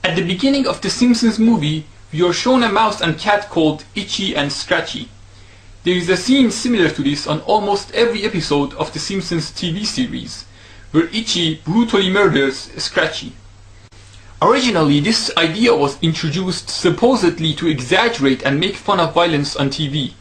At the beginning of the Simpsons movie, we are shown a mouse and cat called Itchy and Scratchy. There is a scene similar to this on almost every episode of the Simpsons TV series, where Itchy brutally murders Scratchy. Originally, this idea was introduced supposedly to exaggerate and make fun of violence on TV.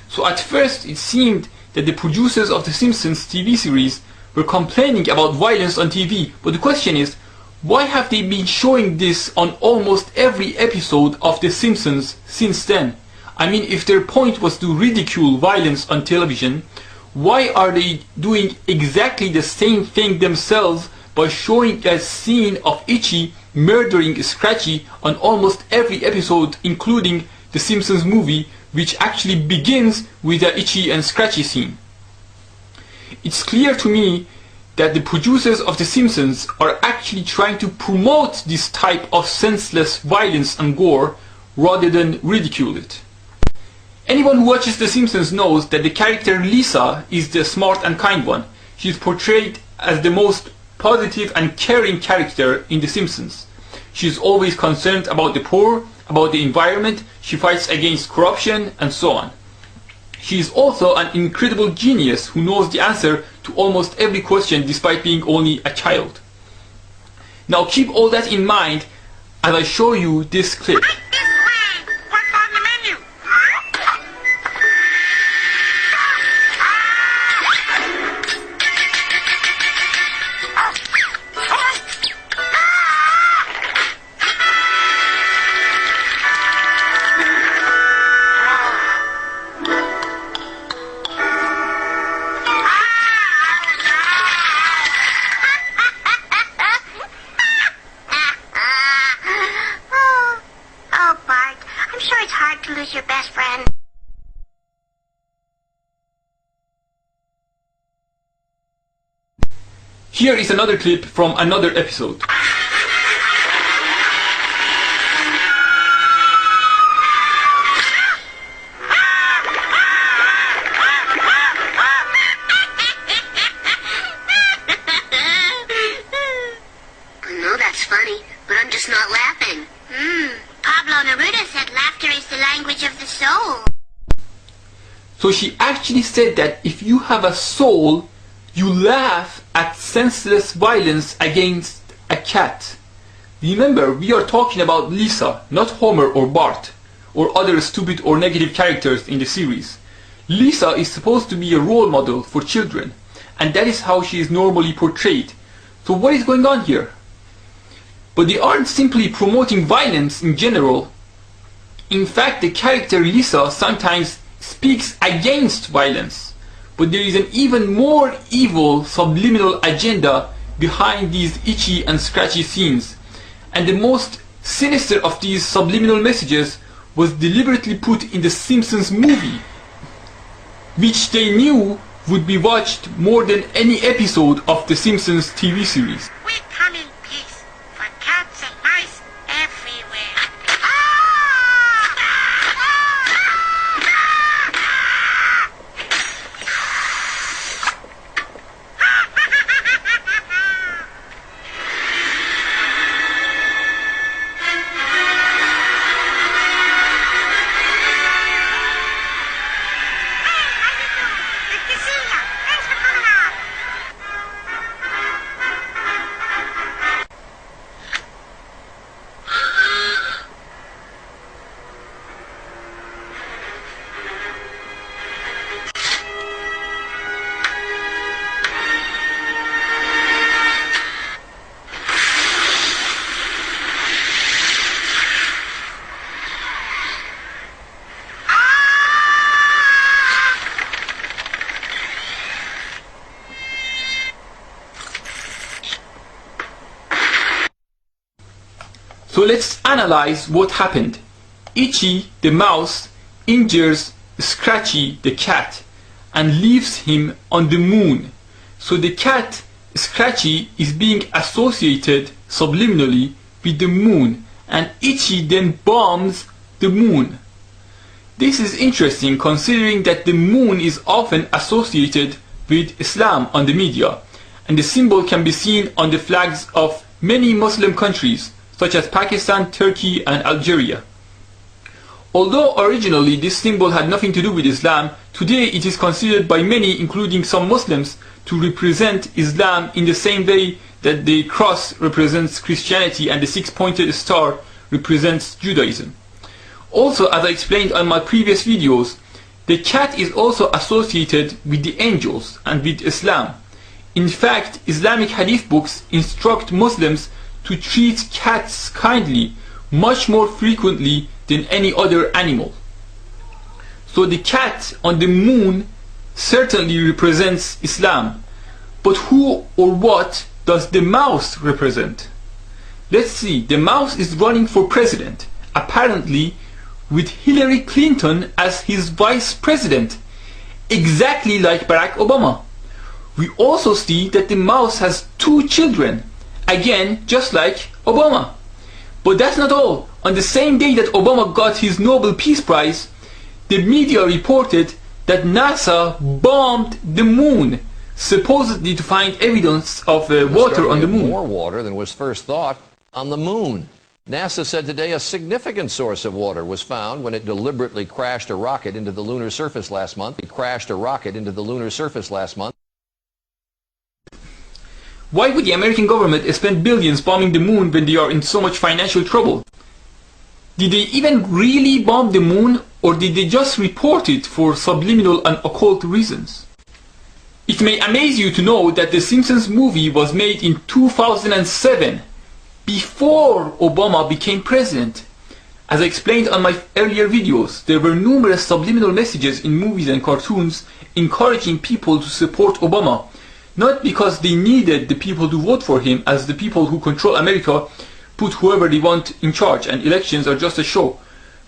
So at first it seemed that the producers of the Simpsons TV series were complaining about violence on TV, but the question is, why have they been showing this on almost every episode of The Simpsons since then? I mean, if their point was to ridicule violence on television, why are they doing exactly the same thing themselves by showing a scene of Itchy murdering Scratchy on almost every episode, including The Simpsons movie, which actually begins with a Itchy and Scratchy scene? It's clear to me that the producers of The Simpsons are actually trying to promote this type of senseless violence and gore rather than ridicule it. Anyone who watches The Simpsons knows that the character Lisa is the smart and kind one. She is portrayed as the most positive and caring character in The Simpsons. She is always concerned about the poor, about the environment, she fights against corruption, and so on. She is also an incredible genius who knows the answer to almost every question despite being only a child. Now keep all that in mind as I show you this clip. To lose your best friend. Here is another clip from another episode. I know that's funny, but I'm just not laughing. Pablo Neruda said laughter is the language of the soul. So she actually said that if you have a soul, you laugh at senseless violence against a cat. Remember, we are talking about Lisa, not Homer or Bart, or other stupid or negative characters in the series. Lisa is supposed to be a role model for children, and that is how she is normally portrayed. So what is going on here? But they aren't simply promoting violence in general. In fact, the character Lisa sometimes speaks against violence. But there is an even more evil subliminal agenda behind these Itchy and Scratchy scenes. And the most sinister of these subliminal messages was deliberately put in the Simpsons movie, which they knew would be watched more than any episode of the Simpsons TV series. We come in peace, for cats and mice everywhere. So let's analyze what happened. Itchy, the mouse, injures Scratchy, the cat, and leaves him on the moon. So the cat, Scratchy, is being associated subliminally with the moon, and Itchy then bombs the moon. This is interesting considering that the moon is often associated with Islam on the media, and the symbol can be seen on the flags of many Muslim countries, such as Pakistan, Turkey, and Algeria. Although originally this symbol had nothing to do with Islam, today it is considered by many, including some Muslims, to represent Islam in the same way that the cross represents Christianity and the six-pointed star represents Judaism. Also, as I explained on my previous videos, the cat is also associated with the angels and with Islam. In fact, Islamic hadith books instruct Muslims to treat cats kindly much more frequently than any other animal. So the cat on the moon certainly represents Islam. But who or what does the mouse represent? Let's see, the mouse is running for president, apparently with Hillary Clinton as his vice president, exactly like Barack Obama. We also see that the mouse has 2 children, again just like Obama. But that's not all. On the same day that Obama got his Nobel Peace Prize, the media reported that NASA bombed the moon, supposedly to find evidence of water on the moon. More water than was first thought on the moon. NASA said today a significant source of water was found when it deliberately crashed a rocket into the lunar surface last month. Why would the American government spend billions bombing the moon when they are in so much financial trouble? Did they even really bomb the moon, or did they just report it for subliminal and occult reasons? It may amaze you to know that the Simpsons movie was made in 2007, before Obama became president. As I explained on my earlier videos, there were numerous subliminal messages in movies and cartoons encouraging people to support Obama, not because they needed the people to vote for him, as the people who control America put whoever they want in charge and elections are just a show,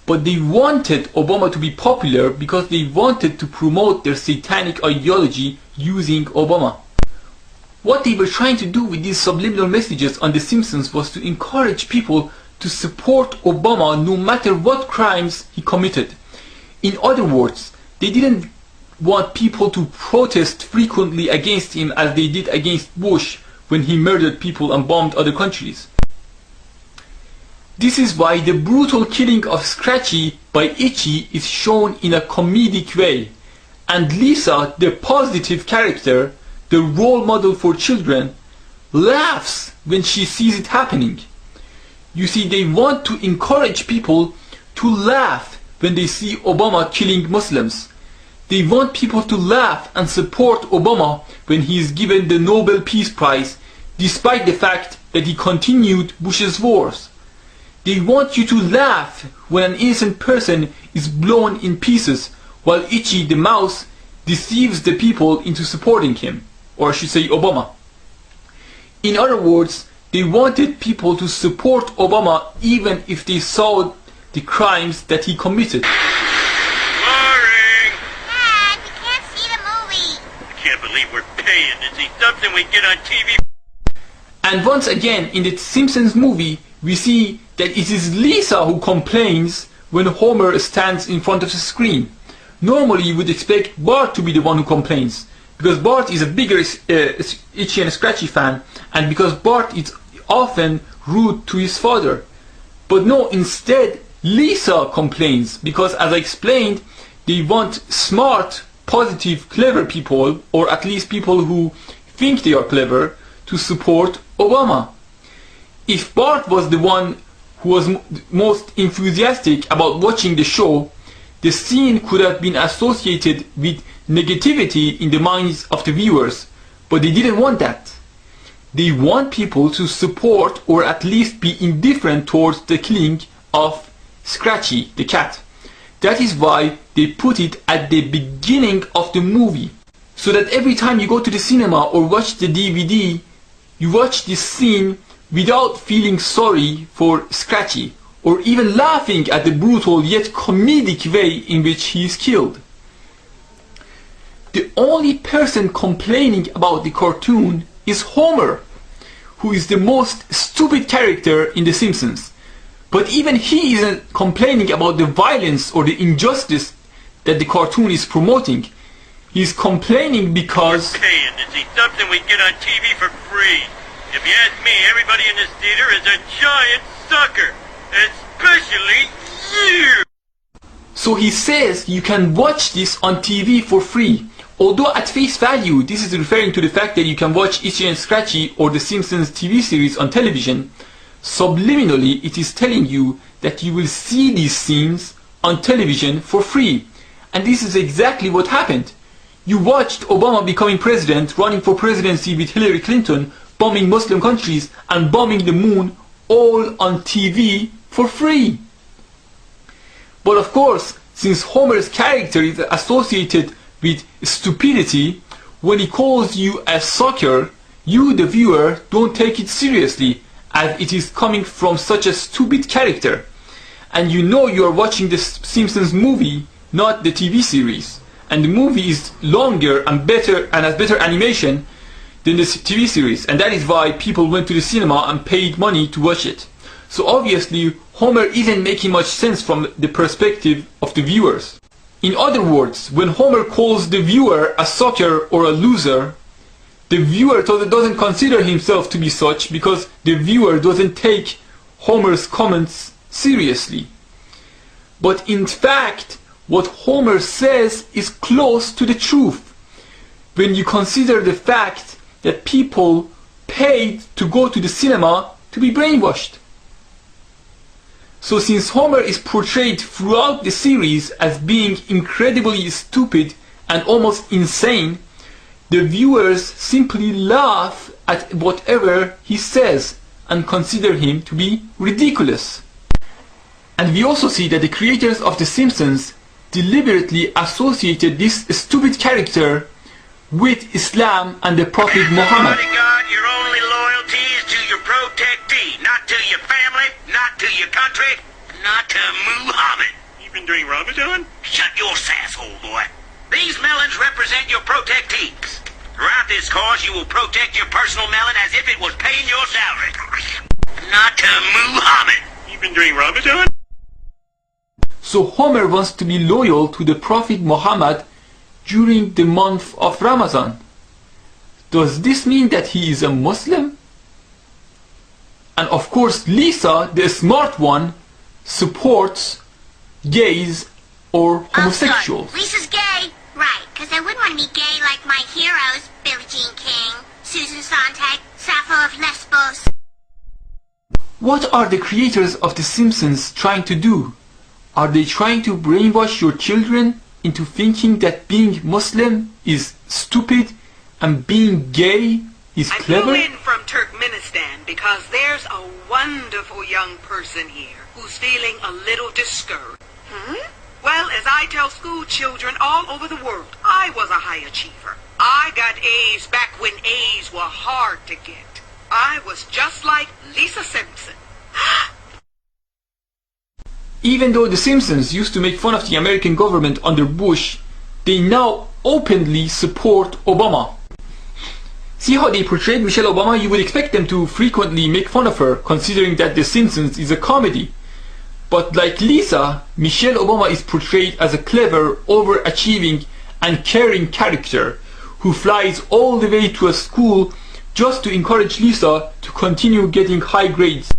but they wanted Obama to be popular because they wanted to promote their satanic ideology using Obama. What they were trying to do with these subliminal messages on The Simpsons was to encourage people to support Obama no matter what crimes he committed. In other words, they didn't want people to protest frequently against him as they did against Bush when he murdered people and bombed other countries. This is why the brutal killing of Scratchy by Itchy is shown in a comedic way, and Lisa, the positive character, the role model for children, laughs when she sees it happening. You see, they want to encourage people to laugh when they see Obama killing Muslims. They want people to laugh and support Obama when he is given the Nobel Peace Prize, despite the fact that he continued Bush's wars. They want you to laugh when an innocent person is blown in pieces, while Itchy the mouse deceives the people into supporting him, or I should say Obama. In other words, they wanted people to support Obama even if they saw the crimes that he committed. Boring! Dad, we can't see the movie. I can't believe we're paying to see something we get on TV. And once again, in the Simpsons movie, we see that it is Lisa who complains when Homer stands in front of the screen. Normally you would expect Bart to be the one who complains, because Bart is a bigger Itchy and Scratchy fan, and because Bart is often rude to his father. But no, instead Lisa complains, because as I explained, they want smart, positive, clever people, or at least people who think they are clever, to support Obama. If Bart was the one who was most enthusiastic about watching the show, the scene could have been associated with negativity in the minds of the viewers, but they didn't want that. They want people to support or at least be indifferent towards the killing of Scratchy, the cat. That is why they put it at the beginning of the movie, so that every time you go to the cinema or watch the DVD, you watch this scene without feeling sorry for Scratchy, or even laughing at the brutal yet comedic way in which he is killed. The only person complaining about the cartoon is Homer, who is the most stupid character in The Simpsons. But even he isn't complaining about the violence or the injustice that the cartoon is promoting. He's complaining because We're paying to see something we get on TV for free. If you ask me, everybody in this theater is a giant sucker. Especially you! So he says you can watch this on TV for free. Although at face value this is referring to the fact that you can watch Itchy and Scratchy or the Simpsons TV series on television, subliminally it is telling you that you will see these scenes on television for free. And this is exactly what happened. You watched Obama becoming president, running for presidency with Hillary Clinton, bombing Muslim countries and bombing the moon, all on TV for free. But of course, since Homer's character is associated with stupidity, when he calls you a sucker, you the viewer don't take it seriously, as it is coming from such a stupid character. And you know you are watching the Simpsons movie, not the TV series. And the movie is longer and better and has better animation than the TV series, and that is why people went to the cinema and paid money to watch it. So obviously Homer isn't making much sense from the perspective of the viewers. In other words, when Homer calls the viewer a sucker or a loser, the viewer doesn't consider himself to be such, because the viewer doesn't take Homer's comments seriously. But in fact, what Homer says is close to the truth when you consider the fact that people paid to go to the cinema to be brainwashed. So since Homer is portrayed throughout the series as being incredibly stupid and almost insane, the viewers simply laugh at whatever he says and consider him to be ridiculous. And we also see that the creators of The Simpsons deliberately associated this stupid character with Islam and the Prophet Muhammad. God, your only loyalty is to your protectee, not to your family, not to your country, not to Muhammad. Even during Ramadan? Shut your sasshole, boy. These melons represent your protectees. Throughout this cause, you will protect your personal melon as if it was paying your salary. Not to Muhammad. Even during Ramadan? So Homer wants to be loyal to the Prophet Muhammad during the month of Ramadan. Does this mean that he is a Muslim? And of course Lisa, the smart one, supports gays or homosexuals. Oh, Lisa's gay? Right, because I wouldn't want to be gay like my heroes, Billie Jean King, Susan Sontag, Sappho of Lesbos. What are the creators of The Simpsons trying to do? Are they trying to brainwash your children into thinking that being Muslim is stupid and being gay is clever? I flew in from Turkmenistan because there's a wonderful young person here who's feeling a little discouraged. Well, as I tell school children all over the world, I was a high achiever. I got A's back when A's were hard to get. I was just like Lisa Simpson. Even though The Simpsons used to make fun of the American government under Bush, they now openly support Obama. See how they portrayed Michelle Obama? You would expect them to frequently make fun of her, considering that The Simpsons is a comedy. But like Lisa, Michelle Obama is portrayed as a clever, overachieving and caring character who flies all the way to a school just to encourage Lisa to continue getting high grades.